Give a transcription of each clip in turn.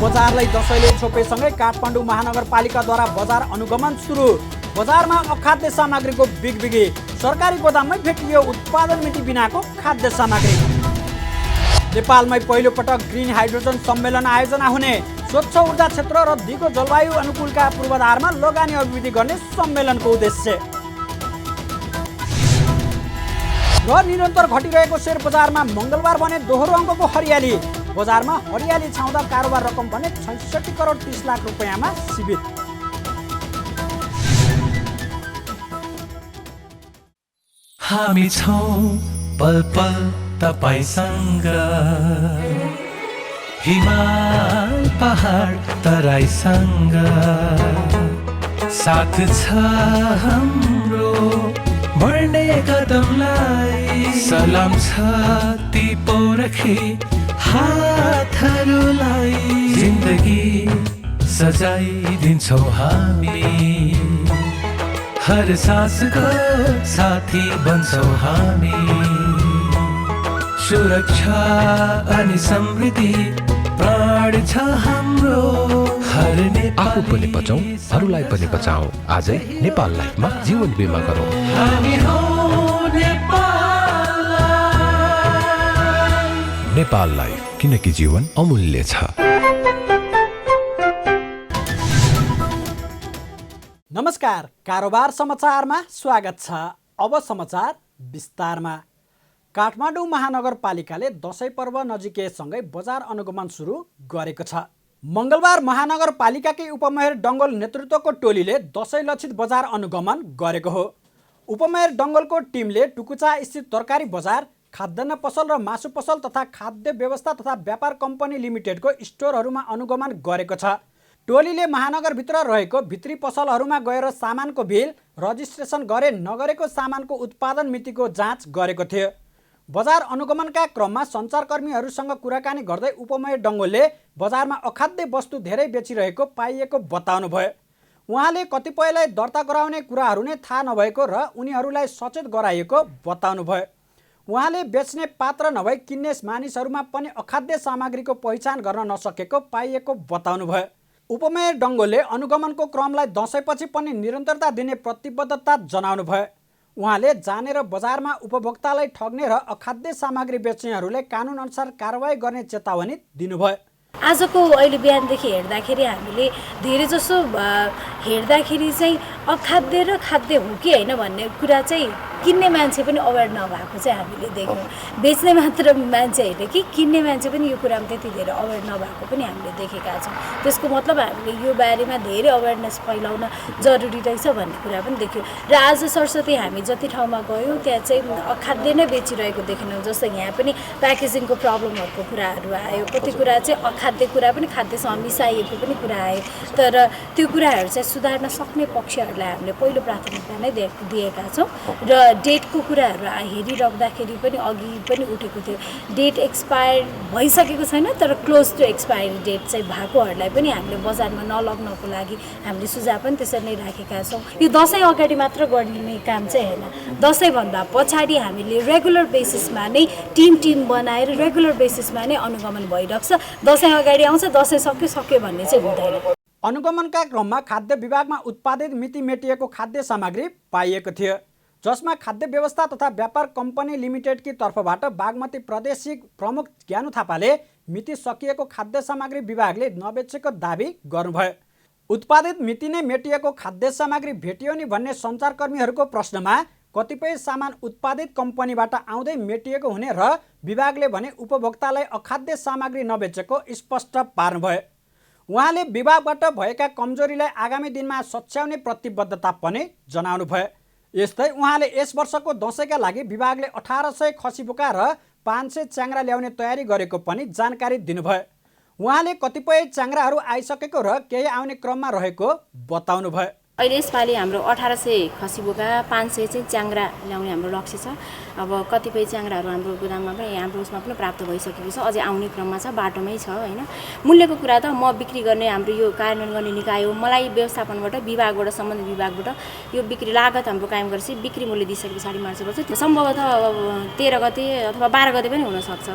बजारलाई दसैँले छोपेसँगै काठमाडौँ महानगरपालिकाद्वारा बजार अनुगमन सुरु। बजारमा अखाद्य सामग्रीको बिगबिगी। सरकारी गोदाममै भेटियो उत्पादन मिति बिनाको खाद्य सामग्री। नेपालमै पहिलो पटक ग्रिन हाइड्रोजन सम्मेलन आयोजना हुने। स्वच्छ ऊर्जा क्षेत्र र दिगो जलवायु अनुकूलका पूर्वाधारमा लगानी अभिवृद्धि गर्ने सम्मेलनको उद्देश्य। र निरन्तर घटिरहेको शेयर बजारमा मङ्गलबार भने दोहोरो अङ्कको हरियाली। बजारमा हरियाली छाउँदा कारोबार रकम भने 66 करोड 30 लाख रुपैयाँमा सीमित। हामी छौं पल पल तपाईसँग, हिमाल पहाड तराईसँग, साथ छ हाम्रो बढ्ने कदमलाई। सलाम छ ती पोरखी हातहरूलाई, जिन्दगी सजाइदिन्छौँ हामी, हर सासको साथी बन्छौँ हामी। सुरक्षा अनि समृद्धि प्राण छ हाम्रो, हर आफू पनि बचौँ अरूलाई पनि बचाऊ। आजै नेपाल लाइफमा जीवन बिमा गरौँ। हामी हौ नेपाल लाइफ, किनकि जीवन अमूल्य छ। नमस्कार, कारोबार समाचारमा स्वागत छ। अब समाचार विस्तारमा। काठमाडौँ महानगरपालिकाले दसैँ पर्व नजिकैसँगै बजार अनुगमन सुरु गरेको छ। मङ्गलबार महानगरपालिकाकै उपमेयर डङ्गोल नेतृत्वको टोलीले दसैँ लक्षित बजार अनुगमन गरेको हो। उपमेयर डङ्गोलको टिमले टुकुचा स्थित तरकारी बजार, खाद्यान्न पसल र मासु पसल तथा खाद्य व्यवस्था तथा व्यापार कम्पनी लिमिटेडको स्टोरहरूमा अनुगमन गरेको छ। टोलीले महानगरभित्र रहेको भित्री पसलहरूमा गएर सामानको बिल, रजिस्ट्रेसन गरे नगरेको सामानको उत्पादन मितिको जाँच गरेको थियो। बजार अनुगमनका क्रममा सञ्चारकर्मीहरूसँग कुराकानी गर्दै उपमेयर डङ्गोलले बजारमा अखाद्य वस्तु धेरै बेचिरहेको पाइएको बताउनुभयो। उहाँले कतिपयलाई दर्ता गराउने कुराहरू नै थाहा नभएको र उनीहरूलाई सचेत गराइएको बताउनुभयो। उहाँले बेच्ने पात्र नभई किन्ने मानिसहरूमा पनि अखाद्य सामग्रीको पहिचान गर्न नसकेको पाइएको बताउनुभयो। उपमेयर डङ्गोलले अनुगमनको क्रमलाई दसैँपछि पनि निरन्तरता दिने प्रतिबद्धता जनाउनुभयो। उहाँले जानेर बजारमा उपभोक्तालाई ठग्ने र अखाद्य सामग्री बेच्नेहरूलाई कानुनअनुसार कारवाही गर्ने चेतावनी दिनुभयो। आजको अहिले बिहानदेखि हेर्दाखेरि हामीले धेरै जसो हेर्दाखेरि चाहिँ अखाद्य र खाद्य हो कि होइन भन्ने कुरा चाहिँ किन्ने मान्छे पनि अवेर नभएको चाहिँ हामीले देख्यौँ। बेच्ने मात्र मान्छे होइन कि किन्ने मान्छे पनि यो कुरामा त्यति धेरै अवेर नभएको पनि हामीले देखेका छौँ। त्यसको मतलब हामीले यो बारेमा धेरै अवेरनेस फैलाउन जरुरी रहेछ भन्ने कुरा पनि देख्यौँ। र आज सरस्वती हामी जति ठाउँमा गयौँ त्यहाँ चाहिँ अखाद्य नै बेचिरहेको देखेनौँ। जस्तो यहाँ पनि प्याकेजिङको प्रब्लमहरूको कुराहरू आयो, कति कुरा चाहिँ अखाद्य कुरा पनि खाद्यसँग मिसाइएको पनि कुरा आयो। तर त्यो कुराहरू चाहिँ सुधार्न सक्ने पक्षहरूलाई हामीले पहिलो प्राथमिकता नै दिएका छौँ। र डेटको कुराहरू हेरिराख्दाखेरि पनि अघि पनि उठेको थियो। डेट एक्सपायर भइसकेको छैन, तर क्लोज टु एक्सपायरी डेट चाहिँ भएकोहरूलाई पनि हामीले बजारमा नलग्नको लागि हामीले सुझाव पनि त्यसरी नै राखेका छौँ। यो दसैँ अगाडि मात्र गरिने काम चाहिँ होइन, दसैँभन्दा पछाडि हामीले रेगुलर बेसिसमा नै टिम बनाएर रेगुलर बेसिसमा नै अनुगमन भइरहेको छ। दसैँ अगाडि आउँछ, दसैँ सक्यो भन्ने चाहिँ हुँदैन। अनुगमनका क्रममा खाद्य विभागमा उत्पादित मिति मेटिएको खाद्य सामग्री पाइएको थियो, जसमा खाद्य व्यवस्था तथा व्यापार कम्पनी लिमिटेडकी तर्फबाट बागमती प्रादेशिक प्रमुख ज्ञानु थापाले मिति सकिएको खाद्य सामग्री विभागले नबेचेको दाबी गर्नुभयो। उत्पादित मिति नै मेटिएको खाद्य सामग्री भेटियो नि भन्ने सञ्चारकर्मीहरूको प्रश्नमा कतिपय सामान उत्पादित कम्पनीबाट आउँदै मेटिएको हुने र विभागले भने उपभोक्तालाई अखाद्य सामग्री नबेचेको स्पष्ट पार्नुभयो। उहाँले विभागबाट भएका कमजोरीलाई आगामी दिनमा सच्याउने प्रतिबद्धता पनि जनाउनुभयो। यस्तै उहाँले यस वर्षको दसैँका लागि विभागले 1800 खसी बोका र 500 च्याङ्रा ल्याउने तयारी गरेको पनि जानकारी दिनुभयो। उहाँले कतिपय च्याङ्राहरू आइसकेको र केही आउने क्रममा रहेको बताउनुभयो। अहिले यसपालि हाम्रो 1800 खसी बोका 500 चाहिँ च्याङ्रा ल्याउने हाम्रो लक्ष्य छ। अब कतिपय च्याङ्राहरू हाम्रो गोदाममा पनि हाम्रो उसमा पनि प्राप्त भइसकेको छ, अझै आउने क्रममा छ, बाटोमै छ होइन। मूल्यको कुरा त म बिक्री गर्ने हाम्रो यो कार्यान्वयन गर्ने निकाय हो, मलाई व्यवस्थापनबाट विभागबाट सम्बन्धित विभागबाट यो बिक्री लागत हाम्रो कायम गरेपछि बिक्री मूल्य दिइसके पछाडि मार्च गर्छ। त्यो सम्भवतः 13 गते अथवा 12 गते पनि हुनसक्छ।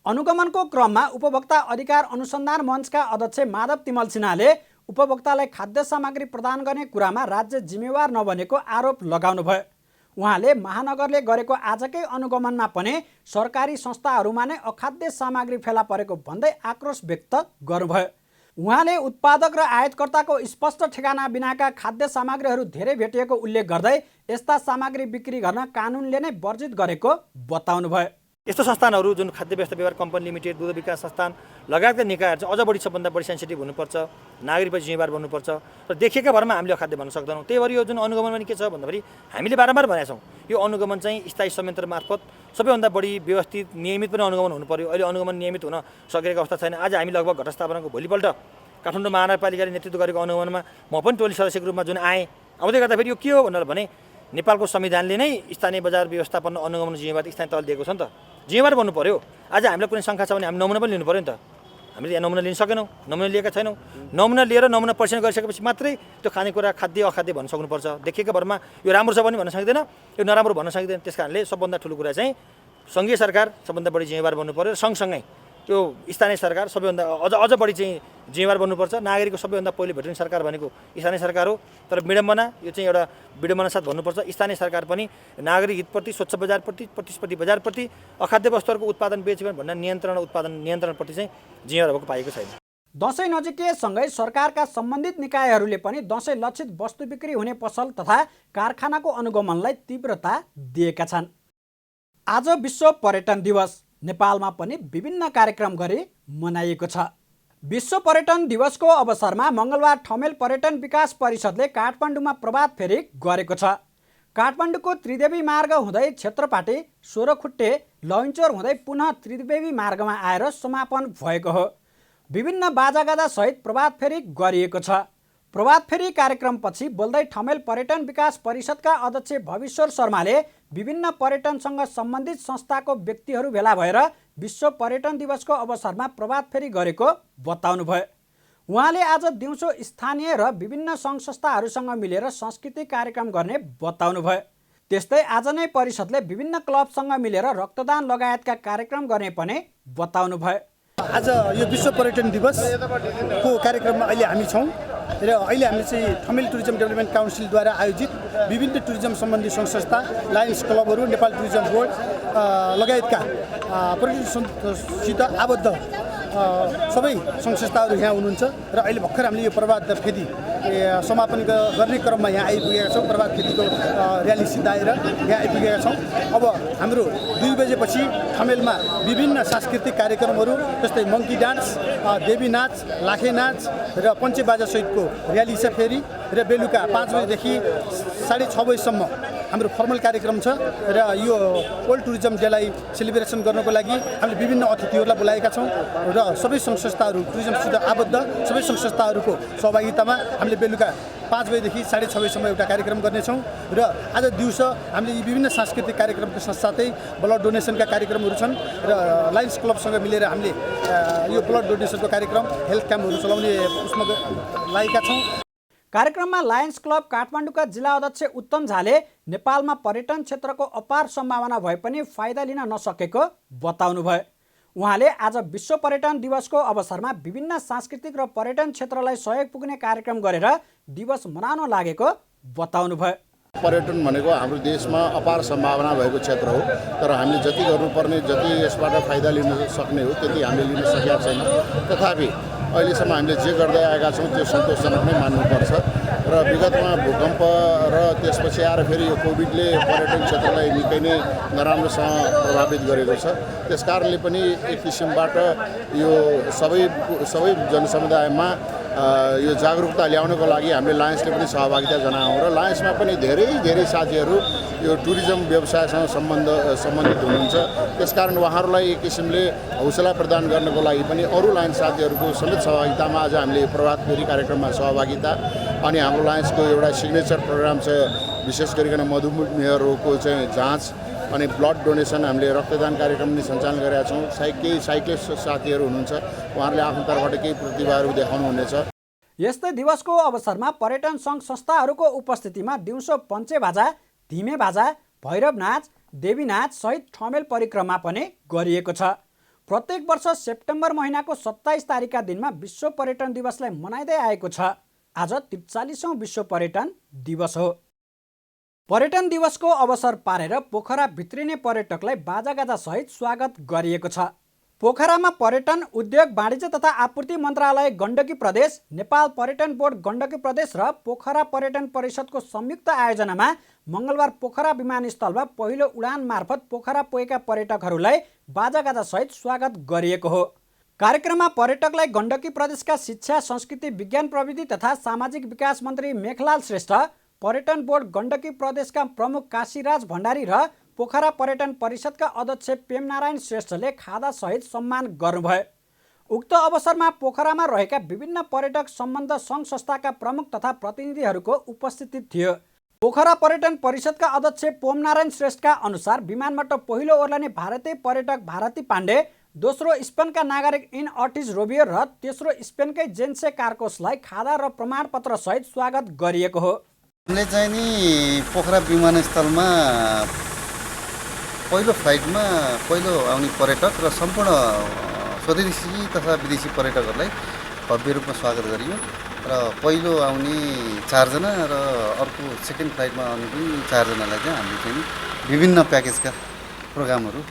अनुगमनको क्रममा उपभोक्ता अधिकार अनुसन्धान मञ्चका अध्यक्ष माधव तिमल सिन्हाले उपभोक्तालाई खाद्य सामग्री प्रदान गर्ने कुरामा राज्य जिम्मेवार नबनेको आरोप लगाउनुभयो। उहाँले महानगरले गरेको आजकै अनुगमनमा पनि सरकारी संस्थाहरूमा नै अखाद्य सामग्री फेला परेको भन्दै आक्रोश व्यक्त गर्नुभयो। उहाँले उत्पादक र आयातकर्ताको स्पष्ट ठेगाना बिनाका खाद्य सामग्रीहरू धेरै भेटिएको उल्लेख गर्दै यस्ता सामग्री बिक्री गर्न कानुनले नै वर्जित गरेको बताउनुभयो। यस्तो संस्थानहरू जुन खाद्य व्यवस्था व्यवहार कम्पनी लिमिटेड, दुध विकास संस्थान लगायतका निकायहरू चाहिँ अझ बढी सबभन्दा बढी सेन्सिटिभ हुनुपर्छ, नागरिकपछि जिम्मेवार बन्नुपर्छ र देखिएका भरमा हामीले अखाद्य भन्न सक्दैनौँ। त्यही भएर यो जुन अनुगमन पनि के छ भन्दाखेरि हामीले बारम्बार भनेका छौँ यो अनुगमन चाहिँ स्थायी संयन्त्र मार्फत सबैभन्दा बढी व्यवस्थित नियमित पनि अनुगमन हुनु पर्यो। अहिले अनुगमन नियमित हुन सकेको अवस्था छैन। आज हामी लगभग घटस्थापनाको भोलिपल्ट काठमाडौँ महानगरपालिकाले नेतृत्व गरेको अनुगमनमा म पनि टोली सदस्यको रूपमा जुन आएँ, आउँदै गर्दाखेरि यो के हो भनेर भने नेपालको संविधानले नै स्थानीय बजार व्यवस्थापन अनुगमन जिम्मेवार स्थानीय तहले दिएको छ नि त, जिम्मेवार बन्नु पर्यो। आज हामीलाई कुनै शङ्का छ भने हामी नमुना पनि लिनु पर्यो नि त। हामीले यहाँ नमुना लिन सकेनौँ, नमुना लिएका छैनौँ। नमुना लिएर नमुना परीक्षण गरिसकेपछि मात्रै त्यो खानेकुरा खाद्य अखाद्य भन्न सक्नुपर्छ। देखिएको भरमा यो राम्रो छ भने भन्न सकिँदैन, यो नराम्रो भन्न सकिँदैन। त्यस कारणले सबभन्दा ठुलो कुरा चाहिँ सङ्घीय सरकार सबभन्दा बढी जिम्मेवार बन्नु पर्यो र सँगसँगै त्यो स्थानीय सरकार सबैभन्दा अझ बढी चाहिँ जिम्मेवार बन्नुपर्छ। नागरिकको सबैभन्दा पहिले भेट्ने सरकार भनेको स्थानीय सरकार हो। तर विडम्बना यो चाहिँ एउटा विडम्बना साथ भन्नुपर्छ, स्थानीय सरकार पनि नागरिक हितप्रति, स्वच्छ बजारप्रति, प्रतिस्पर्धी बजारप्रति, अखाद्य वस्तुहरूको उत्पादन बेचबिखन भन्दा नियन्त्रण र उत्पादन नियन्त्रणप्रति चाहिँ जिम्मेवार भएको पाएको छैन। दसैँ नजिकैसँगै सरकारका सम्बन्धित निकायहरूले पनि दसैँ लक्षित वस्तु बिक्री हुने पसल तथा कारखानाको अनुगमनलाई तीव्रता दिएका छन्। आज विश्व पर्यटन दिवस नेपालमा पनि विभिन्न कार्यक्रम गरी मनाइएको छ। विश्व पर्यटन दिवसको अवसरमा मङ्गलबार ठमेल पर्यटन विकास परिषदले काठमाडौँमा प्रभात फेरी गरेको छ। काठमाडौँको त्रिदेवी मार्ग हुँदै क्षेत्रपाटी, सोह्रखुट्टे, लैनचौर हुँदै पुनः त्रिदेवी मार्गमा आएर समापन भएको हो। विभिन्न बाजागाजा सहित प्रभात फेरी गरिएको छ। प्रभात फेरी कार्यक्रमपछि बोल्दै ठमेल पर्यटन विकास परिषदका अध्यक्ष भविश्वर शर्माले विभिन्न पर्यटनसँग सम्बन्धित संस्थाको व्यक्तिहरू भेला भएर विश्व पर्यटन दिवसको अवसरमा प्रभात फेरी गरेको बताउनुभयो। उहाँले आज दिउँसो स्थानीय र विभिन्न सङ्घ संस्थाहरूसँग मिलेर सांस्कृतिक कार्यक्रम गर्ने बताउनुभयो। त्यस्तै आज नै परिषदले विभिन्न क्लबसँग मिलेर रक्तदान लगायतका कार्यक्रम गर्ने पनि बताउनुभयो। आज यो विश्व पर्यटन दिवसको कार्यक्रममा अहिले हामी छौँ र अहिले हामीले चाहिँ ठमेल टुरिज्म डेभलपमेन्ट काउन्सिलद्वारा आयोजित विभिन्न टुरिज्म सम्बन्धी सङ्घ संस्था, लायन्स क्लबहरू, नेपाल टुरिज्म बोर्ड लगायतका पर्यटनसित आबद्ध सबै सङ्घ संस्थाहरू यहाँ हुनुहुन्छ र अहिले भर्खर हामीले यो प्रभात फेदी समापन गर्ने क्रममा यहाँ आइपुगेका छौँ। प्रभात फेदीको र्याली सिद्धाएर यहाँ आइपुगेका छौँ। अब हाम्रो 2 बजेपछि ठमेलमा विभिन्न सांस्कृतिक कार्यक्रमहरू जस्तै मङ्की डान्स, देवी नाच, लाखे नाच र पञ्चेबाजा सहितको र्याली छ फेरि र बेलुका 5 बजेदेखि 6:30 बजेसम्म हाम्रो फर्मल कार्यक्रम छ र यो वर्ल्ड टुरिज्म डेलाई सेलिब्रेसन गर्नको लागि हामीले विभिन्न अतिथिहरूलाई बोलाएका छौँ र सबै सङ्घ संस्थाहरू, टुरिज्मसित आबद्ध सबै सङ्घ संस्थाहरूको सहभागितामा हामीले बेलुका 5 बजेदेखि 6:30 बजेसम्म एउटा कार्यक्रम गर्नेछौँ र आज दिउँसो हामीले यी विभिन्न सांस्कृतिक कार्यक्रमको साथसाथै ब्लड डोनेसनका कार्यक्रमहरू छन् र लायन्स क्लबसँग मिलेर हामीले यो ब्लड डोनेसनको कार्यक्रम, हेल्थ क्याम्पहरू चलाउने उसमा लागेका छौँ। कार्यक्रममा लायन्स क्लब काठमाडौँका जिल्ला अध्यक्ष उत्तम झाले नेपालमा पर्यटन क्षेत्रको अपार सम्भावना भए पनि फाइदा लिन नसकेको बताउनुभयो। उहाँले आज विश्व पर्यटन दिवसको अवसरमा विभिन्न सांस्कृतिक र पर्यटन क्षेत्रलाई सहयोग पुग्ने कार्यक्रम गरेर दिवस मनाउन लागेको बताउनुभयो। पर्यटन भनेको हाम्रो देशमा अपार सम्भावना भएको क्षेत्र हो, तर हामीले जति गर्नुपर्ने, जति यसबाट फाइदा लिन सक्ने हो त्यति हामीले लिन सकेका छैन। तथापि अहिलेसम्म हामीले जे गर्दै आएका छौँ त्यो सन्तोषजनक नै मान्नुपर्छ र विगतमा भूकम्प र त्यसपछि आएर फेरि यो कोभिडले पर्यटन क्षेत्रलाई निकै नै नराम्रोसँग प्रभावित गरेको छ। त्यसकारणले पनि एक किसिमबाट यो सबै जनसमुदायमा यो जागरुकता ल्याउनको लागि हामीले लायन्सले पनि सहभागिता जनायौँ र लायन्समा पनि धेरै साथीहरू यो टुरिज्म व्यवसायसँग सम्बन्धित हुनुहुन्छ। त्यसकारण उहाँहरूलाई एक किसिमले हौसला प्रदान गर्नको लागि पनि अरू लायन्स साथीहरूको समेत सहभागितामा आज हामीले प्रभात फेरी कार्यक्रममा सहभागिता अनि हाम्रो लायन्सको एउटा सिग्नेचर प्रोग्राम छ, विशेष गरिकन मधुमेह रोगको चाहिँ जाँच अनि ब्लड डोनेसन हामीले रक्तदान कार्यक्रम पनि सञ्चालन गरेका छौँ। केही साइक्लिस्ट साथीहरू हुनुहुन्छ, उहाँहरूले आफ्नो तर्फबाट केही प्रतिभाहरू देखाउनुहुनेछ। यस्तै दिवसको अवसरमा पर्यटन सङ्घ संस्थाहरूको उपस्थितिमा दिउँसो पञ्चेबाजा, धिमे बाजा, भैरव नाच, देवी नाच सहित ठमेल परिक्रमा पनि गरिएको छ। प्रत्येक वर्ष सेप्टेम्बर महिनाको 27 तारिकका दिनमा विश्व पर्यटन दिवसलाई मनाइँदै आएको छ। आज 43औं विश्व पर्यटन दिवस हो। पर्यटन दिवसको अवसर पारेर पोखरा भित्रिने पर्यटकलाई बाजागाजा सहित स्वागत गरिएको छ। पोखरामा पर्यटन, उद्योग, वाणिज्य तथा आपूर्ति मन्त्रालय गण्डकी प्रदेश, नेपाल पर्यटन बोर्ड गण्डकी प्रदेश र पोखरा पर्यटन परिषदको संयुक्त आयोजनामा मङ्गलबार पोखरा विमानस्थलमा पहिलो उडान मार्फत पोखरा पुगेका पर्यटकहरूलाई बाजागाजा सहित स्वागत गरिएको हो। कार्यक्रममा पर्यटकलाई गण्डकी प्रदेशका शिक्षा, संस्कृति, विज्ञान प्रविधि तथा सामाजिक विकास मन्त्री मेखलाल श्रेष्ठ, पर्यटन बोर्ड गण्डकी प्रदेशका प्रमुख काशीराज भण्डारी र पोखरा पर्यटन परिषदका अध्यक्ष प्रेमनारायण श्रेष्ठले खादा सहित सम्मान गर्नुभयो। उक्त अवसरमा पोखरामा रहेका विभिन्न पर्यटक सम्बन्ध सङ्घ संस्थाका प्रमुख तथा प्रतिनिधिहरूको उपस्थिति थियो। पोखरा पर्यटन परिषदका अध्यक्ष प्रेमनारायण श्रेष्ठका अनुसार विमानबाट पहिलो ओर्लने भारतीय पर्यटक भारती पाण्डे, दोस्रो स्पेनका नागरिक इन अर्टिज रोबियो र तेस्रो स्पेनकै जेन्से कार्कोसलाई खादा र प्रमाणपत्र सहित स्वागत गरिएको हो। हामीले चाहिँ नि पोखरा विमानस्थलमा पहिलो फ्लाइटमा पहिलो आउने पर्यटक र सम्पूर्ण स्वदेशी तथा विदेशी पर्यटकहरूलाई भव्य रूपमा स्वागत गरियो र पहिलो आउने 4 जना र अर्को सेकेन्ड फ्लाइटमा आउने पनि 4 जनालाई चाहिँ हामीले चाहिँ विभिन्न प्याकेजका प्रोग्रामहरू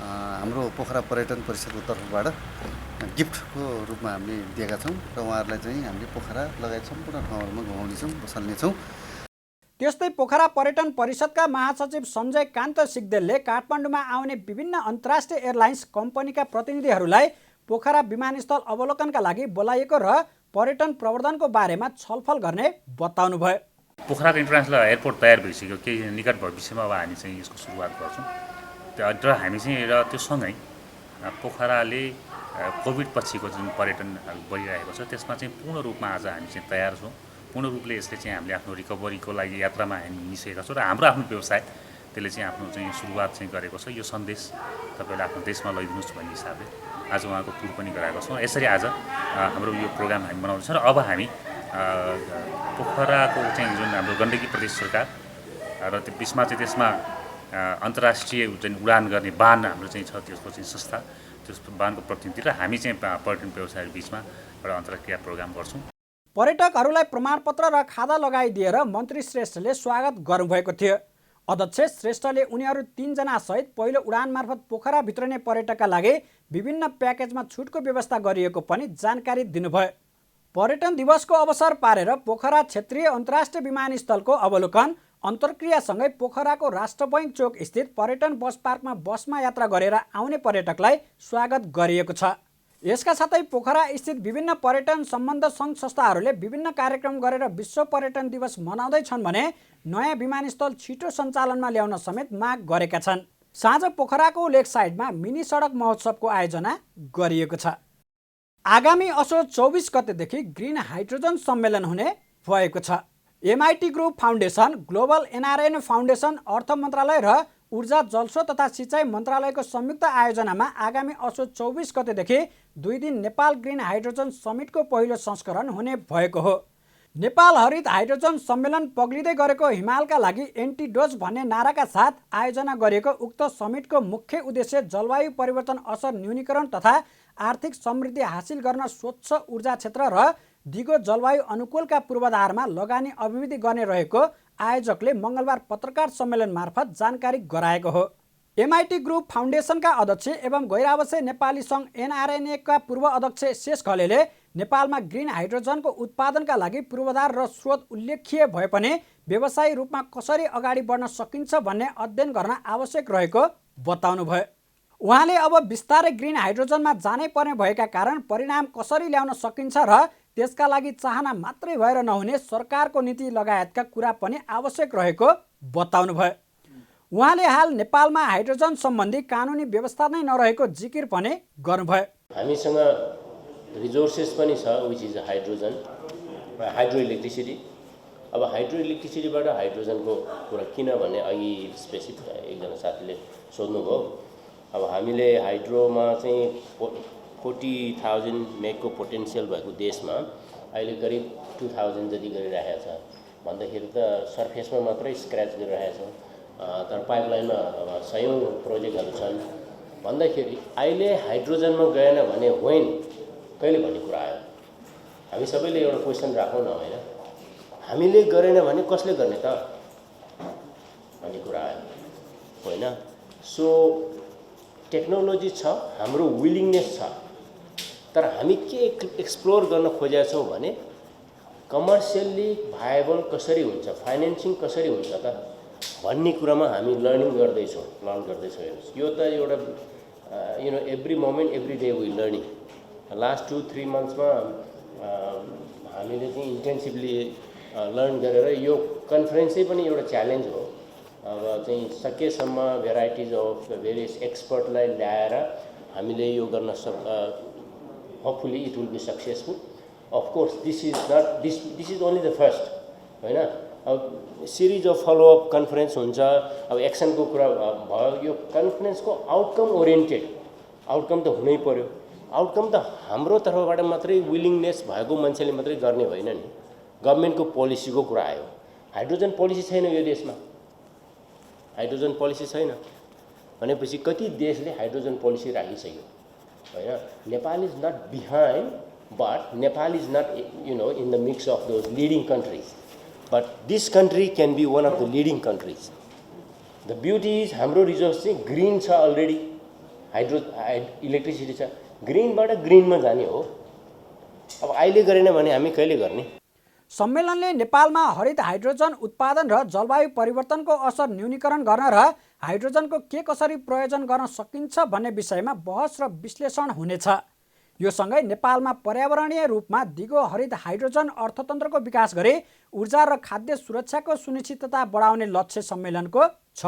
हाम्रो पोखरा पर्यटन परिषदको तर्फबाट गिफ्टको रूपमा हामीले दिएका छौँ र उहाँहरूलाई चाहिँ हामीले पोखरा लगायत सम्पूर्ण ठाउँहरूमा घुमाउनेछौँ, बसाल्नेछौँ। त्यस्तै पोखरा पर्यटन परिषदका महासचिव सञ्जय कान्त सिग्देलले काठमाडौँमा आउने विभिन्न अन्तर्राष्ट्रिय एयरलाइन्स कम्पनीका प्रतिनिधिहरूलाई पोखरा विमानस्थल अवलोकनका लागि बोलाइएको र पर्यटन प्रवर्धनको बारेमा छलफल गर्ने बताउनुभयो। पोखराको इन्टरनेसनल एयरपोर्ट तयार भइसक्यो, केही निकट भविष्यमा अब हामी चाहिँ यसको सुरुवात गर्छौँ र हामी चाहिँ र त्यो सँगै पोखराले कोभिड पछिको जुन पर्यटन बढिरहेको छ त्यसमा चाहिँ पूर्ण रूपमा आज हामी चाहिँ तयार छौँ। पूर्ण रूपले यसले चाहिँ हामीले आफ्नो रिकभरीको लागि यात्रामा हामी निस्केका छौँ र हाम्रो आफ्नो व्यवसाय त्यसले चाहिँ आफ्नो चाहिँ सुरुवात चाहिँ गरेको छ। यो सन्देश तपाईँले आफ्नो देशमा लैदिनुहोस् भन्ने हिसाबले आज उहाँको टुर पनि गराएको छौँ। यसरी आज हाम्रो यो प्रोग्राम हामी बनाउँदैछौँ र अब हामी पोखराको चाहिँ जुन हाम्रो गण्डकी प्रदेश सरकार र त्यो बिचमा चाहिँ त्यसमा अन्तर्राष्ट्रिय जुन उडान गर्ने बान हाम्रो चाहिँ छ त्यसको चाहिँ संस्था, त्यस बानको प्रतिनिधि र हामी चाहिँ पर्यटन व्यवसायहरू बिचमा एउटा अन्तर्क्रिया प्रोग्राम गर्छौँ। पर्यटकहरूलाई प्रमाणपत्र र खादा लगाइदिएर मन्त्री श्रेष्ठले स्वागत गर्नुभएको थियो। अध्यक्ष श्रेष्ठले उनीहरू 3 जना सहित पहिलो उडान मार्फत पोखरा भित्रने पर्यटकका लागि विभिन्न प्याकेजमा छुटको व्यवस्था गरिएको पनि जानकारी दिनुभयो। पर्यटन दिवसको अवसर पारेर पोखरा क्षेत्रीय अन्तर्राष्ट्रिय विमानस्थलको अवलोकन, अन्तर्क्रियासँगै पोखराको राष्ट्र बैङ्क चोक स्थित पर्यटन बस पार्कमा बसमा यात्रा गरेर आउने पर्यटकलाई स्वागत गरिएको छ। यसका साथै पोखरा स्थित विभिन्न पर्यटन सम्बन्ध सङ्घ संस्थाहरूले विभिन्न कार्यक्रम गरेर विश्व पर्यटन दिवस मनाउँदैछन् भने नयाँ विमानस्थल छिटो सञ्चालनमा ल्याउन समेत माग गरेका छन्। साँझ पोखराको लेक साइडमा मिनी सडक महोत्सवको आयोजना गरिएको छ। आगामी असोज 24 गतेदेखि ग्रिन हाइड्रोजन सम्मेलन हुने भएको छ। MIT group foundation, global NRN foundation, अर्थ मन्त्रालय र ऊर्जा, जलस्रोत तथा सिँचाइ मन्त्रालयको संयुक्त आयोजनामा आगामी असोज 24 गतेदेखि 2 दिन नेपाल ग्रिन हाइड्रोजन समिटको पहिलो संस्करण हुने भएको हो। नेपाल हरित हाइड्रोजन सम्मेलन पग्लिँदै गरेको हिमालका लागि एन्टिडोज भन्ने नाराका साथ आयोजना गरिएको उक्त समिटको मुख्य उद्देश्य जलवायु परिवर्तन असर न्यूनीकरण तथा आर्थिक समृद्धि हासिल गर्न स्वच्छ ऊर्जा क्षेत्र र दिगो जलवायु अनुकूलका पूर्वाधारमा लगानी अभिवृद्धि गर्ने रहेको आयोजकले मङ्गलबार पत्रकार सम्मेलन मार्फत जानकारी गराएको हो। MIT ग्रुप फाउन्डेसनका अध्यक्ष एवं गैरावासीय नेपाली सङ्घ NRNA का पूर्व अध्यक्ष शेष खलेले नेपालमा ग्रिन हाइड्रोजनको उत्पादनका लागि पूर्वाधार र स्रोत उल्लेख्य भए पनि व्यवसायिक रूपमा कसरी अगाडि बढ्न सकिन्छ भन्ने अध्ययन गर्न आवश्यक रहेको बताउनुभयो। उहाँले अब बिस्तारै ग्रिन हाइड्रोजनमा जानै पर्ने भएका कारण परिणाम कसरी ल्याउन सकिन्छ र त्यसका लागि चाहना मात्रै भएर नहुने सरकारको नीति लगायतका कुरा पनि आवश्यक रहेको बताउनुभयो। उहाँले हाल नेपालमा हाइड्रोजन सम्बन्धी कानुनी व्यवस्था नै नरहेको जिकिर पनि गर्नुभयो। हामीसँग रिसोर्सेस पनि छ which is hydrogen, hydro electricity. अब हाइड्रो इलेक्ट्रिसिटीबाट हाइड्रोजनको कुरा किन भन्ने अघि स्पेसिफिक एकजना साथीले सोध्नुभयो। अब हामीले हाइड्रोमा चाहिँ 40,000 मेगको पोटेन्सियल भएको देशमा अहिले करिब 2,000 जति गरिरहेको छ भन्दाखेरि त सर्फेसमा मात्रै स्क्रच गरिरहेको छ। तर पाइपलाइनमा अब 100औं प्रोजेक्टहरू छन् भन्दाखेरि अहिले हाइड्रोजनमा गएन भने होइन कहिले भन्ने कुरा आयो। हामी सबैले एउटा क्वेसन राखौँ न, होइन हामीले गरेन भने कसले गर्ने त भन्ने कुरा आयो, होइन। सो टेक्नोलोजी छ, हाम्रो विलिङनेस छ, तर हामी के एक्सप्लोर गर्न खोजेका छौँ भने कमर्सियल्ली भाएबल कसरी हुन्छ, फाइनेन्सिङ कसरी हुन्छ त भन्ने कुरामा हामी लर्न गर्दैछौँ। हेर्नुहोस्, यो त एउटा every moment every day we learning. Last 2-3 मन्थ्समा हामीले चाहिँ इन्टेन्सिभली लर्न गरेर यो कन्फरेन्सै पनि एउटा च्यालेन्ज हो। अब चाहिँ सकेसम्म भेराइटिज अफ भेरियस एक्सपर्टलाई ल्याएर हामीले यो गर्न hopefully it will be successful. Of course this is only the first, होइन। अब सिरिज अफ फलोअप कन्फरेन्स हुन्छ, अब एक्सनको कुरा भयो। यो कन्फरेन्सको आउटकम ओरिएन्टेड आउटकम त हुनै पर्यो। आउटकम त हाम्रो तर्फबाट मात्रै विलिङनेस भएको मान्छेले मात्रै गर्ने होइन नि, गभर्मेन्टको पोलिसीको कुरा आयो। हाइड्रोजन पोलिसी छैन यो देशमा, हाइड्रोजन पोलिसी छैन भनेपछि कति देशले हाइड्रोजन पोलिसी राखिसक्यो, होइन। Nepal is not behind, but Nepal is not in the mix of those leading countries, but this country can be one of the leading countries. The beauty is हाम्रो रिसोर्स चाहिँ green छ already, electricity छ, ग्रिनबाट ग्रिनमा जाने हो। अब अहिले गरेन भने हामी कहिले गर्ने? सम्मेलनले नेपालमा हरित हाइड्रोजन उत्पादन र जलवायु परिवर्तनको असर न्यूनीकरण गर्न र हाइड्रोजनको के कसरी प्रयोजन गर्न सकिन्छ भन्ने विषयमा बहस र विश्लेषण हुनेछ। यो सँगै नेपालमा पर्यावरणीय रूपमा दिगो हरित हाइड्रोजन अर्थतन्त्रको विकास गरी ऊर्जा र खाद्य सुरक्षाको सुनिश्चितता बढाउने लक्ष्य सम्मेलनको छ।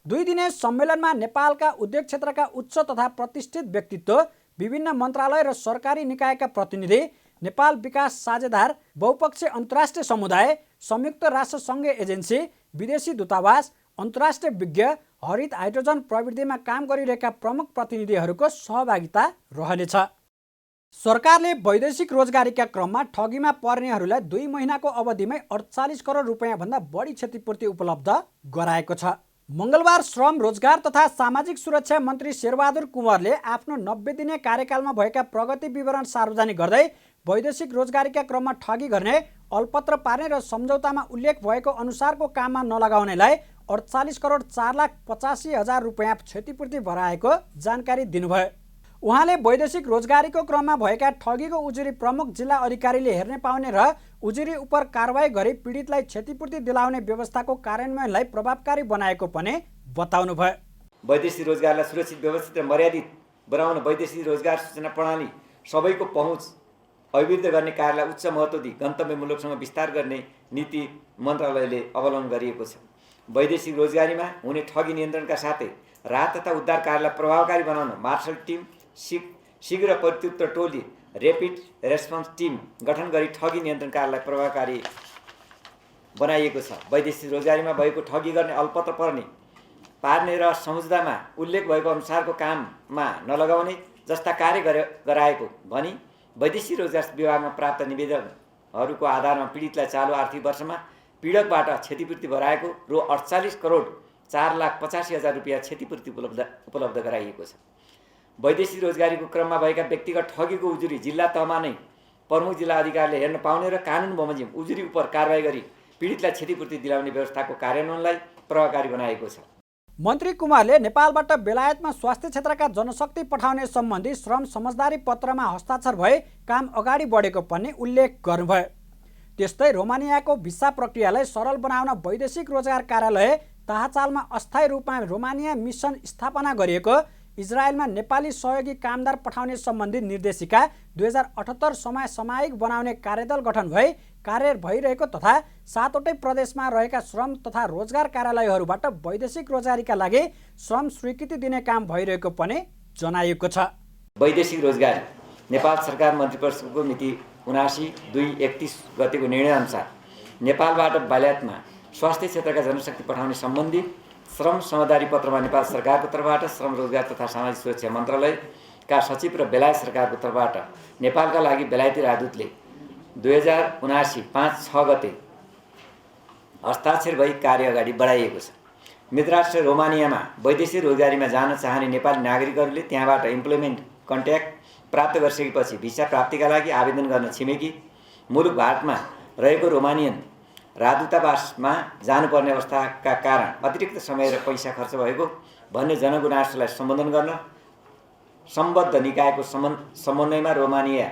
2 दिने सम्मेलनमा नेपालका उद्योग क्षेत्रका उच्च तथा प्रतिष्ठित व्यक्तित्व, विभिन्न मन्त्रालय र सरकारी निकायका प्रतिनिधि, नेपाल विकास साझेदार, बहुपक्षीय अन्तर्राष्ट्रिय समुदाय, संयुक्त राष्ट्र सङ्घीय एजेन्सी, विदेशी दूतावास, अन्तर्राष्ट्रिय विज्ञ, हरित हाइड्रोजन प्रविधिमा काम गरिरहेका प्रमुख प्रतिनिधिहरूको सहभागिता रहनेछ। सरकारले वैदेशिक रोजगारीका क्रममा ठगीमा पर्नेहरूलाई 2 महिनाको अवधिमै 48 करोड रुपैयाँभन्दा बढी क्षतिपूर्ति उपलब्ध गराएको छ। मङ्गलबार श्रम, रोजगार तथा सामाजिक सुरक्षा मन्त्री शेरबहादुर कुँवरले आफ्नो 90 दिने कार्यकालमा भएका प्रगति विवरण सार्वजनिक गर्दै वैदेशिक रोजगारीका क्रममा ठगी गर्ने, अलपत्र पार्ने र सम्झौतामा उल्लेख भएको अनुसारको काममा नलगाउनेलाई 48 करोड 4,85,000 रुपैयाँ क्षतिपूर्ति भराएको जानकारी दिनुभयो। उहाँले वैदेशिक रोजगारीको क्रममा भएका ठगीको उजुरी प्रमुख जिल्ला अधिकारीले हेर्ने पाउने र उजुरी उप कारबाही गरी पीडितलाई क्षतिपूर्ति दिलाउने व्यवस्थाको कार्यान्वयनलाई प्रभावकारी बनाएको पनि बताउनुभयो। वैदेशिक रोजगारलाई सुरक्षित, व्यवस्थित र मर्यादित बनाउन वैदेशिक रोजगार सूचना प्रणाली सबैको पहुँच अभिवृद्धि गर्ने कार्यलाई उच्च महत्त्व दिई गन्तव्य मुलुकसँग विस्तार गर्ने नीति मन्त्रालयले अवलम्बन गरिएको छ। वैदेशिक रोजगारीमा हुने ठगी नियन्त्रणका साथै राहत तथा उद्धार कार्यलाई प्रभावकारी बनाउन मार्शल टिम, शीघ्र प्रत्युत्तर टोली, ऱ्यापिड रेस्पोन्स टिम गठन गरी ठगी नियन्त्रण कार्यलाई प्रभावकारी बनाइएको छ। वैदेशिक रोजगारीमा भएको ठगी गर्ने, अलपत्र पार्ने र सम्झौतामा उल्लेख भएको अनुसारको काममा नलगाउने जस्ता कार्य गराएको भनी वैदेशिक रोजगार विभागमा प्राप्त निवेदनहरूको आधारमा पीडितलाई चालु आर्थिक वर्षमा पीडकबाट क्षतिपूर्ति भराएको रु 48 करोड 4,85,000 रुपैयाँ क्षतिपूर्ति उपलब्ध गराइएको छ। वैदेशिक रोजगारीको क्रममा भएका व्यक्तिगत ठगीको उजुरी जिल्ला तहमा नै प्रमुख जिल्ला अधिकारीले हेर्न पाउने र कानुन बमोजिम उजुरी उप कारबाही गरी पीडितलाई क्षतिपूर्ति दिलाउने व्यवस्थाको कार्यान्वयनलाई प्रभावकारी बनाएको छ। मन्त्री कुमारले नेपालबाट बेलायतमा स्वास्थ्य क्षेत्रका जनशक्ति पठाउने सम्बन्धी श्रम समझदारी पत्रमा हस्ताक्षर भए काम अगाडि बढेको पनि उल्लेख गर्नुभयो। त्यस्तै रोमानियाको भिसा प्रक्रियालाई सरल बनाउन वैदेशिक रोजगार कार्यालय ताहाचालमा अस्थायी रूपमा रोमानिया मिसन स्थापना गरिएको, इजरायलमा नेपाली सहयोगी कामदार पठाउने सम्बन्धी निर्देशिका 2078 समय सामयिक बनाउने कार्यदल गठन भई कार्य भइरहेको तथा 7वटै प्रदेशमा रहेका श्रम तथा रोजगार कार्यालयहरूबाट वैदेशिक रोजगारीका लागि श्रम स्वीकृति दिने काम भइरहेको पनि जनाइएको छ। वैदेशिक रोजगारी नेपाल सरकार मन्त्रिपरिषदको मिति 79/2/31 गतेको निर्णयअनुसार नेपालबाट बेलायतमा स्वास्थ्य क्षेत्रका जनशक्ति पठाउने सम्बन्धी श्रम समझदारी पत्रमा नेपाल सरकारको तर्फबाट श्रम, रोजगार तथा सामाजिक सुरक्षा मन्त्रालयका सचिव र बेलायत सरकारको तर्फबाट नेपालका लागि बेलायती राजदूतले 2079 5/6 गते हस्ताक्षर भई कार्य अगाडि बढाइएको छ। मित्रराष्ट्र रोमानियामा वैदेशिक रोजगारीमा जान चाहने नेपाली नागरिकहरूले त्यहाँबाट इम्प्लोइमेन्ट कन्ट्याक्ट प्राप्त गरिसकेपछि भिसा प्राप्तिका लागि आवेदन गर्न छिमेकी मुलुक भारतमा रहेको रोमानियन राजदूतावासमा जानुपर्ने अवस्थाका कारण अतिरिक्त समय र पैसा खर्च भएको भन्ने जनगुनासोलाई सम्बोधन गर्न सम्बद्ध निकायको समन्वयमा रोमानिया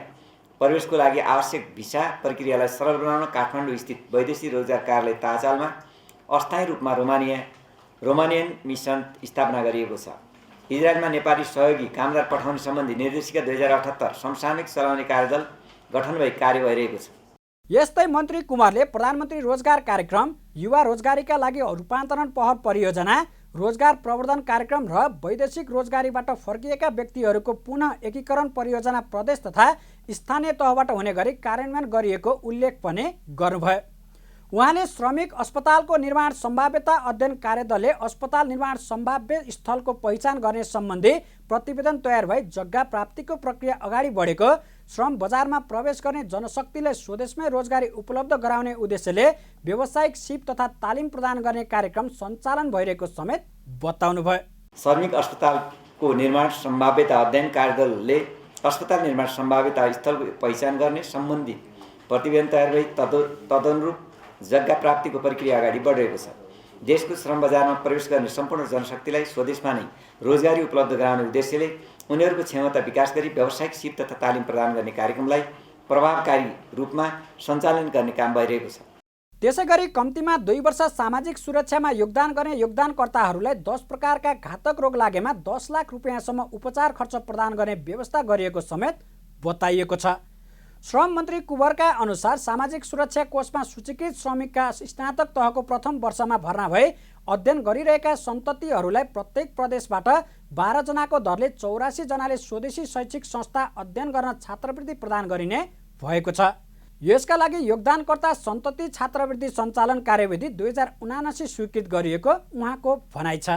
प्रवेशको लागि आवश्यक भिसा प्रक्रियालाई सरल बनाउन काठमाडौँ स्थित वैदेशिक रोजगार कार्यालय ताचालमा अस्थायी रूपमा रोमानियन मिसन स्थापना गरिएको छ। इजरायलमा नेपाली सहयोगी कामदार पठाउने सम्बन्धी निर्देशिका 2078 समसामयिक चलाउने कार्यदल गठन भई कार्य भइरहेको छ। यस्तै मन्त्री कुमारले प्रधानमन्त्री रोजगार कार्यक्रम, युवा रोजगारीका लागि रूपान्तरण पहल परियोजना, रोजगार प्रवर्धन कार्यक्रम र वैदेशिक रोजगारीबाट फर्किएका व्यक्तिहरूको पुनः एकीकरण परियोजना प्रदेश तथा स्थानीय तहबाट हुने गरी कार्यान्वयन गरिएको उल्लेख पनि गर्नुभयो। उहाँले श्रमिक अस्पतालको निर्माण सम्भाव्यता अध्ययन कार्यदलले अस्पताल निर्माण सम्भाव्य स्थलको पहिचान गर्ने सम्बन्धी प्रतिवेदन तयार भई जग्गा प्राप्तिको प्रक्रिया अगाडि बढेको, श्रम बजारमा प्रवेश गर्ने जनशक्तिलाई स्वदेशमै रोजगारी उपलब्ध गराउने उद्देश्यले व्यावसायिक सिप तथा तालिम प्रदान गर्ने कार्यक्रम सञ्चालन भइरहेको समेत बताउनुभयो। श्रमिक अस्पतालको निर्माण सम्भाव्यता अध्ययन कार्यदलले अस्पताल निर्माण सम्भाव्यता स्थलको पहिचान गर्ने सम्बन्धी प्रतिवेदन तयार भई तदनुरूप जग्गा प्राप्तिको प्रक्रिया अगाडि बढिरहेको छ। देशको श्रम बजारमा प्रवेश गर्ने सम्पूर्ण जनशक्तिलाई स्वदेशमा नै रोजगारी उपलब्ध गराउने उद्देश्यले उनीहरूको क्षमता विकास गरी व्यावसायिक सिप तथा तालिम प्रदान गर्ने कार्यक्रमलाई प्रभावकारी रूपमा सञ्चालन गर्ने काम भइरहेको छ। त्यसैगरी कम्तीमा 2 वर्ष सामाजिक सुरक्षामा योगदान गर्ने योगदानकर्ताहरूलाई 10 प्रकारका घातक रोग लागेमा 10 लाख रुपियाँसम्म उपचार खर्च प्रदान गर्ने व्यवस्था गरिएको समेत बताइएको छ। श्रम मन्त्री कुँवरका अनुसार सामाजिक सुरक्षा कोषमा सूचीकृत श्रमिकका स्नातक तहको प्रथम वर्षमा भर्ना भई अध्ययन गरिरहेका सन्ततिहरूलाई प्रत्येक प्रदेशबाट 12 जनाको दरले 84 जनाले स्वदेशी शैक्षिक संस्था अध्ययन गर्न छात्रवृत्ति प्रदान गरिने भएको छ। यसका लागि योगदानकर्ता सन्तति छात्रवृत्ति सञ्चालन कार्यविधि 2079 स्वीकृत गरिएको उहाँको भनाइ छ।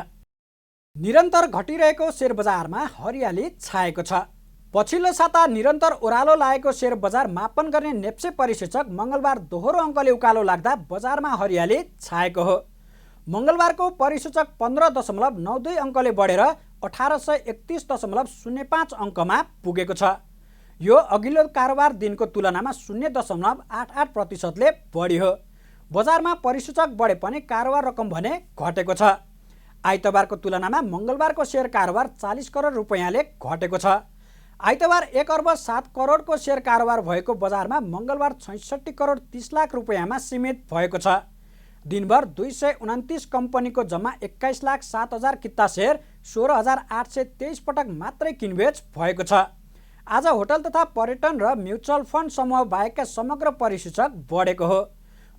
निरन्तर घटिरहेको शेयर बजारमा हरियाली छाएको छ। पछिल्लो साता निरन्तर ओह्रालो लागेको शेयर बजार मापन गर्ने नेप्से परिसूचक मङ्गलबार दोहोरो अङ्कले उकालो लाग्दा बजारमा हरियाली छाएको हो। मङ्गलबारको परिसूचक 15.92 अङ्कले बढेर 1831.05 अङ्कमा पुगेको छ। यो अघिल्लो कारोबार दिनको तुलनामा 0.88%ले बढी हो। बजारमा परिसूचक बढे पनि कारोबार रकम भने घटेको छ। आइतबारको तुलनामा मङ्गलबारको शेयर कारोबार 40 करोड रुपैयाँले घटेको छ। आइतबार 1 अर्ब 7 करोडको शेयर कारोबार भएको बजारमा मङ्गलबार 66 करोड 30 लाख रुपैयाँमा सीमित भएको छ। दिनभर 229 कम्पनीको जम्मा 21,07,000 किता शेयर 16,823 पटक मात्रै किनबेच भएको छ। आज होटल तथा पर्यटन र म्युचुअल फन्ड समूह बाहेकका समग्र परिसूचक बढेको हो।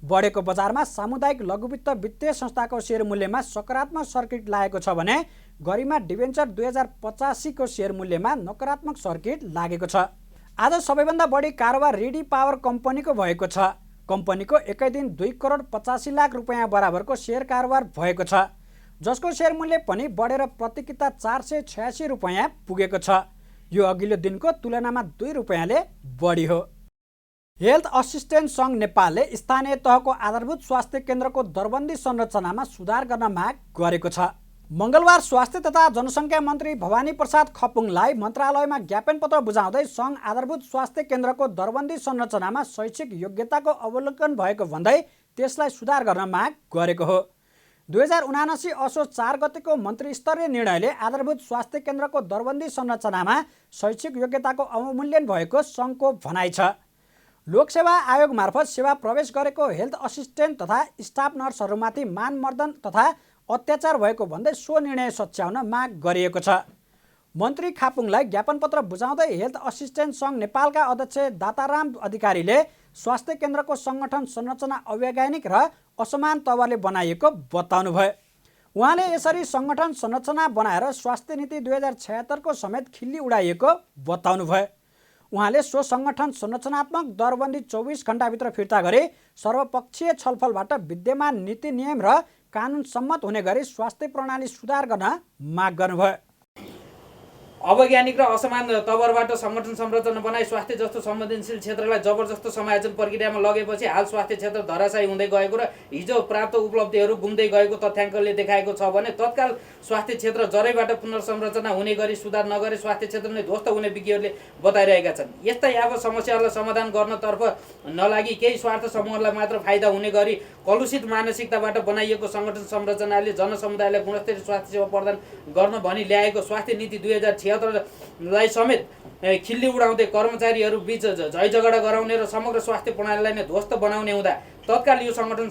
बढेको बजारमा सामुदायिक लघुवित्त वित्तीय संस्थाको शेयर मूल्यमा सकारात्मक सर्किट लागेको छ भने गरिमा डिभेन्चर 2085 को शेयर मूल्यमा नकारात्मक सर्किट लागेको छ। आज सबैभन्दा बढी कारोबार रेडी पावर कम्पनीको भएको छ। कम्पनीको एकै दिन 2 करोड 85 लाख रुपैयाँ बराबरको शेयर कारोबार भएको छ, जसको शेयर मूल्य पनि बढेर प्रति किता 486 रुपैयाँ पुगेको छ। यो अघिल्लो दिनको तुलनामा 2 रुपैयाँले बढी हो। हेल्थ असिस्टेन्ट सङ्घ नेपालले स्थानीय तहको आधारभूत स्वास्थ्य केन्द्रको दरबन्दी संरचनामा सुधार गर्न माग गरेको छ। मङ्गलबार स्वास्थ्य तथा जनसङ्ख्या मन्त्री भवानी प्रसाद खपुङलाई मन्त्रालयमा ज्ञापन पत्र बुझाउँदै सङ्घ आधारभूत स्वास्थ्य केन्द्रको दरबन्दी संरचनामा शैक्षिक योग्यताको अवलोकन भएको भन्दै त्यसलाई सुधार गर्न माग गरेको हो। 2079 असोज 4 गतेको मन्त्रीस्तरीय निर्णयले आधारभूत स्वास्थ्य केन्द्रको दरबन्दी संरचनामा शैक्षिक योग्यताको अवमूल्यन भएको सङ्घको भनाइ छ। लोकसेवा आयोग मार्फत सेवा प्रवेश गरेको हेल्थ असिस्टेन्ट तथा स्टाफ नर्सहरूमाथि मानमर्दन तथा अत्याचार भएको भन्दै सो निर्णय सच्याउन माग गरिएको छ। मन्त्री खापुङलाई ज्ञापन पत्र बुझाउँदै हेल्थ असिस्टेन्ट सङ्घ नेपालका अध्यक्ष दाताराम अधिकारीले स्वास्थ्य केन्द्रको सङ्गठन संरचना अवैज्ञानिक र असमान तवरले बनाइएको बताउनुभयो। उहाँले यसरी सङ्गठन संरचना बनाएर स्वास्थ्य नीति 2076 को समेत खिल्ली उडाइएको बताउनुभयो। उहाँले सो सङ्गठन संरचनात्मक दरबन्दी 24 घण्टाभित्र फिर्ता गरी सर्वपक्षीय छलफलबाट विद्यमान नीति नियम र कानुन सम्मत हुने गरी स्वास्थ्य प्रणाली सुधार गर्न माग गर्नुभयो। अवैज्ञानिक र असमान तवरबाट सङ्गठन संरचना बनाई स्वास्थ्य जस्तो संवेदनशील क्षेत्रलाई जबरजस्त समायोजन प्रक्रियामा लगेपछि हाल स्वास्थ्य क्षेत्र धराशायी हुँदै गएको र हिजो प्राप्त उपलब्धिहरू गुम्दै गएको तथ्याङ्कले देखाएको छ भने तत्काल स्वास्थ्य क्षेत्र जरैबाट पुनर्संरचना हुने गरी सुधार नगरे स्वास्थ्य क्षेत्र नै ध्वस्त हुने विज्ञहरूले बताइरहेका छन्। यस्ता यावत समस्याहरूलाई समाधान गर्नतर्फ नलागि केही स्वार्थ समूहलाई मात्र फाइदा हुने गरी कलुषित मानसिकताबाट बनाइएको सङ्गठन संरचनाले जनसमुदायलाई गुणस्तरीय स्वास्थ्य सेवा प्रदान गर्न भनी ल्याएको स्वास्थ्य नीति 2076लाई समेत खिल्ली उडाउँदै कर्मचारीहरू बीच झैझगडा गराउने र समग्र स्वास्थ्य प्रणालीलाई नै ध्वस्त बनाउने हुँदा तत्काल यो सङ्गठन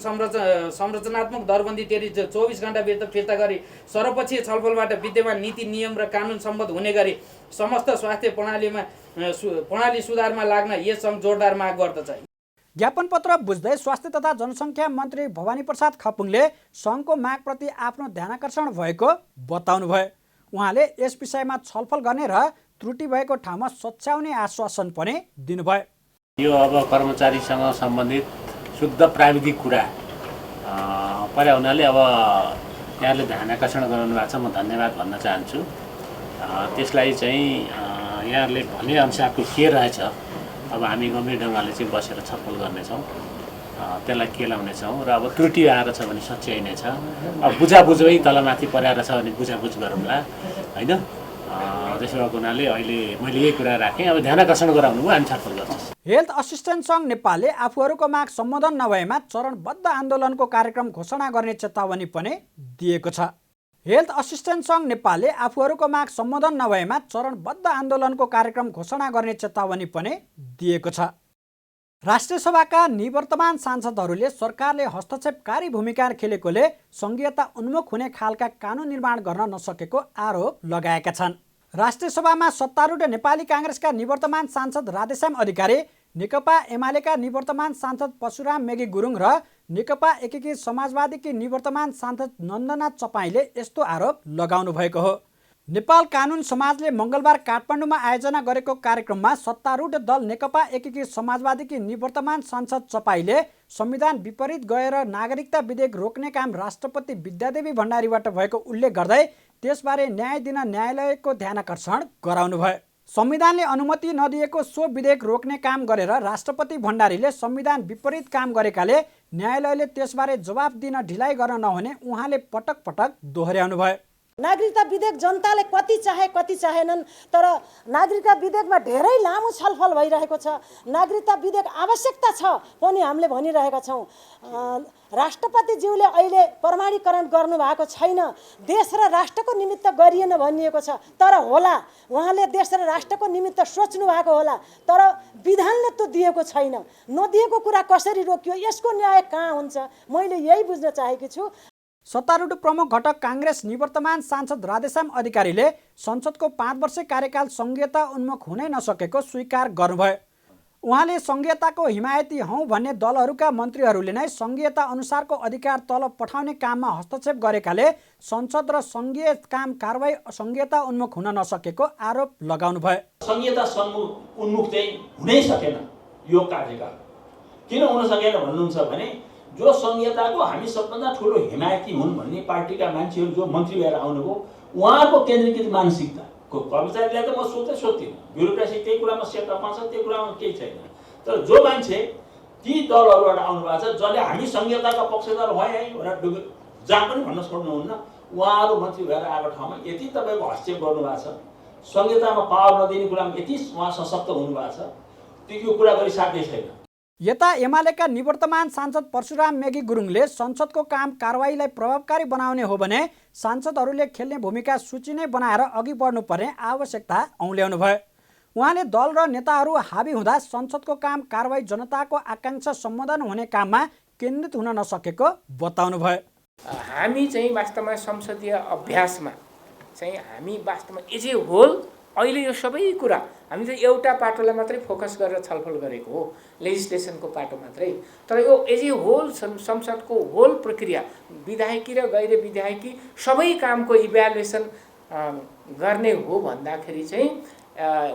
संरचनात्मक दरबन्दी 24 घण्टाभित्र फिर्ता गरी सर्वपक्षीय छलफलबाट विद्यमान नीति नियम र कानुन सम्बद्ध हुने गरी समस्त स्वास्थ्य प्रणाली सुधारमा लाग्न यस सङ्घ जोरदार माग गर्दछ। ज्ञापन पत्र बुझ्दै स्वास्थ्य तथा जनसङ्ख्या मन्त्री भवानी प्रसाद खपुङले सङ्घको मागप्रति आफ्नो ध्यानाकर्षण भएको बताउनुभयो। उहाँले यस विषयमा छलफल गर्ने र त्रुटि भएको ठाउँमा सच्याउने आश्वासन पनि दिनुभयो। यो अब कर्मचारीसँग सम्बन्धित शुद्ध प्राविधिक कुरा पर्या हुनाले अब यहाँले ध्यानाकर्षण गराउनु भएको छ, म धन्यवाद भन्न चाहन्छु। त्यसलाई चाहिँ यहाँहरूले भने अनुसारको के रहेछ अब हामी गम्भीर ढङ्गले चाहिँ बसेर छलफल गर्नेछौँ, त्यसलाई केलाउनेछौँ र अब त्रुटि आएर छ भने सच्याइनेछ। अब बुझाबुझै तलमाथि परेर छ भने बुझाबुझ गरौँला होइन। त्यसो भएको हुनाले अहिले मैले यही कुरा राखेँ, अब ध्यानाकर्षण गराउनु भयो, हामी छलफल गर्छौँ। हेल्थ असिस्टेन्ट सङ्घ नेपालले आफूहरूको माग सम्बोधन नभएमा चरणबद्ध आन्दोलनको कार्यक्रम घोषणा गर्ने चेतावनी पनि दिएको छ। हेल्थ असिस्टेन्ट सङ्घ नेपालले आफूहरूको माग सम्बोधन नभएमा चरणबद्ध आन्दोलनको कार्यक्रम घोषणा गर्ने चेतावनी पनि दिएको छ। राष्ट्रिय सभाका निवर्तमान सांसदहरूले सरकारले हस्तक्षेपकारी भूमिका खेलेकोले सङ्घीयता उन्मुख हुने खालका कानुन निर्माण गर्न नसकेको आरोप लगाएका छन्। राष्ट्रिय सभामा सत्तारूढ नेपाली काङ्ग्रेसका निवर्तमान सांसद राधेश्याम अधिकारी, नेकपा एमालेका निवर्तमान सांसद परशुराम मेगी गुरुङ र नेकपा एकीकृत समाजवादीकी निवर्तमान सांसद नन्दना चपाईले यस्तो आरोप लगाउनु भएको हो। नेपाल कानुन समाजले मङ्गलबार काठमाडौँमा आयोजना गरेको कार्यक्रममा सत्तारूढ दल नेकपा एकीकृत समाजवादीकी निवर्तमान सांसद चपाईले संविधान विपरीत गएर नागरिकता विधेयक रोक्ने काम राष्ट्रपति विद्यादेवी भण्डारीबाट भएको उल्लेख गर्दै त्यसबारे न्याय दिन न्यायालयको ध्यानाकर्षण गराउनुभयो। संविधानले अनुमति नदिएको सो विधेयक रोक्ने काम गरेर राष्ट्रपति भण्डारीले संविधान विपरीत काम गरेकाले न्यायालयले त्यसबारे जवाफ दिन ढिलाइ गर्न नहुने उहाँले पटक पटक दोहोर्याउनुभयो। नागरिकता विधेयक जनताले कति चाहे कति चाहेनन्, तर नागरिकता विधेयकमा धेरै लामो छलफल भइरहेको छ। नागरिकता विधेयक आवश्यकता छ पनि हामीले भनिरहेका छौँ। राष्ट्रपतिज्यूले अहिले प्रमाणीकरण गर्नुभएको छैन, देश र राष्ट्रको निमित्त गरिएन भनिएको छ। तर होला उहाँले देश र राष्ट्रको निमित्त सोच्नु भएको होला, तर विधानले त्यो दिएको छैन। नदिएको कुरा कसरी रोकियो, यसको न्याय कहाँ हुन्छ, मैले यही बुझ्न चाहेकी छु। सत्तारूढ प्रमुख घटक काङ्ग्रेस निवर्तमान सांसद राधेश्याम अधिकारीले संसदको 5 वर्ष कार्यकाल सङ्घीयता उन्मुख हुनै नसकेको स्वीकार गर्नुभयो। उहाँले सङ्घीयताको हिमायती हौँ भन्ने दलहरूका मन्त्रीहरूले नै सङ्घीयता अनुसारको अधिकार तल पठाउने काममा हस्तक्षेप गरेकाले संसद र सङ्घीय काम कारवाही सङ्घीयता उन्मुख हुन नसकेको आरोप लगाउनुभयो। सङ्घीयता उन्मुख चाहिँ हुनै सकेन यो कार्यकाल। किन हुन सकेन भन्नुहुन्छ भने जो सङ्घीयताको हामी सबभन्दा ठुलो हिमायती हुन् भन्ने पार्टीका मान्छेहरू जो मन्त्री भएर आउनुभयो, उहाँको केन्द्रीकृत मानसिकताको कर्मचारीलाई त म सोध्दिनँ, ब्युरोक्रेसी त्यही कुरामा सेट पाउँछ, त्यो कुरामा केही छैन। तर जो मान्छे ती दलहरूबाट आउनुभएको छ, जसले हामी सङ्घीयताका पक्षधर भए भनेर जहाँ पनि भन्न छोड्नुहुन्न, उहाँहरू मन्त्री भएर आएको ठाउँमा यति तपाईँको हस्तक्षेप गर्नुभएको छ, सङ्घीयतामा पावर नदिने कुरामा यति उहाँ सशक्त हुनुभएको छ, त्यो कुरा गरिसकेकै छैन। यता एमालेका निवर्तमान सांसद परशुराम मेगी गुरुङले संसदको काम कारवाहीलाई प्रभावकारी बनाउने हो भने सांसदहरूले खेल्ने भूमिका सूची नै बनाएर अघि बढ्नुपर्ने आवश्यकता औल्याउनु भयो। उहाँले दल र नेताहरू हाबी हुँदा संसदको काम कारवाही जनताको आकाङ्क्षा सम्बोधन हुने काममा केन्द्रित हुन नसकेको बताउनु भयो। हामी चाहिँ वास्तवमा संसदीय अभ्यासमा चाहिँ हामी वास्तवमा एज ए होल अहिले यो सबै कुरा हामी चाहिँ एउटा पाटोलाई मात्रै फोकस गरेर छलफल गरेको हो, लेजिस्लेसनको पाटो मात्रै। तर यो एज ए होल संसदको होल प्रक्रिया विधायकी र गैर विधायकी सबै कामको इभ्यालुएसन गर्ने हो भन्दाखेरि चाहिँ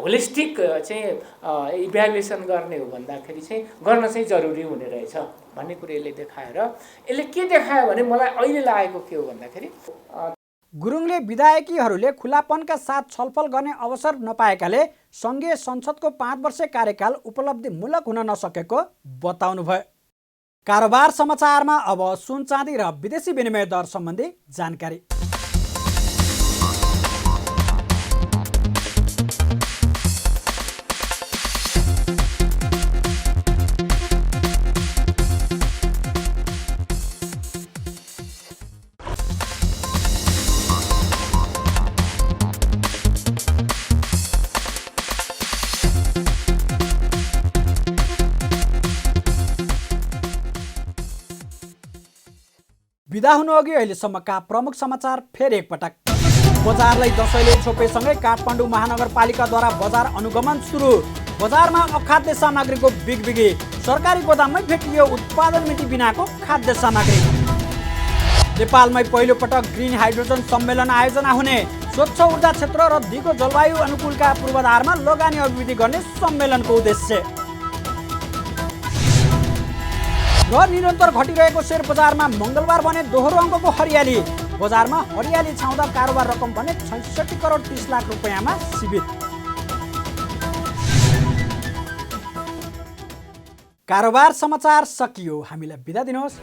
होलिस्टिक चाहिँ इभ्यालुएसन गर्ने हो भन्दाखेरि चाहिँ गर्न चाहिँ जरुरी हुने रहेछ भन्ने कुरो यसले देखाएर, यसले के देखायो भने मलाई अहिले लागेको के हो भन्दाखेरि गुरुङले विधायकीहरूले खुलापनका साथ छलफल गर्ने अवसर नपाएकाले सङ्घीय संसदको 5 वर्षे कार्यकाल उपलब्धिमूलक हुन नसकेको बताउनुभयो। कारोबार समाचारमा अब सुन चाँदी र विदेशी विनिमय दर सम्बन्धी जानकारी। बिदा हुनुअघि अहिलेसम्मका प्रमुख समाचार फेरि एकपटक। बजारलाई दसैँले छोपेसँगै काठमाडौँ महानगरपालिकाद्वारा बजार अनुगमन सुरु। बजारमा अखाद्य सामग्रीको बिगबिगी। सरकारी गोदाममै भेटियो उत्पादन मिति बिनाको खाद्य सामग्री। नेपालमै पहिलो पटक ग्रिन हाइड्रोजन सम्मेलन आयोजना हुने। स्वच्छ ऊर्जा क्षेत्र र दिगो जलवायु अनुकूलका पूर्वाधारमा लगानी अभिवृद्धि गर्ने सम्मेलनको उद्देश्य। र निरन्तर घटिरहेको सेयर बजारमा मङ्गलबार भने दोहोरो अङ्कको हरियाली। बजारमा हरियाली छाउँदा कारोबार रकम भने 66 करोड 30 लाख रुपियाँमा सीमित। कारोबार समाचार सकियो। हामीलाई बिदा दिनुहोस्।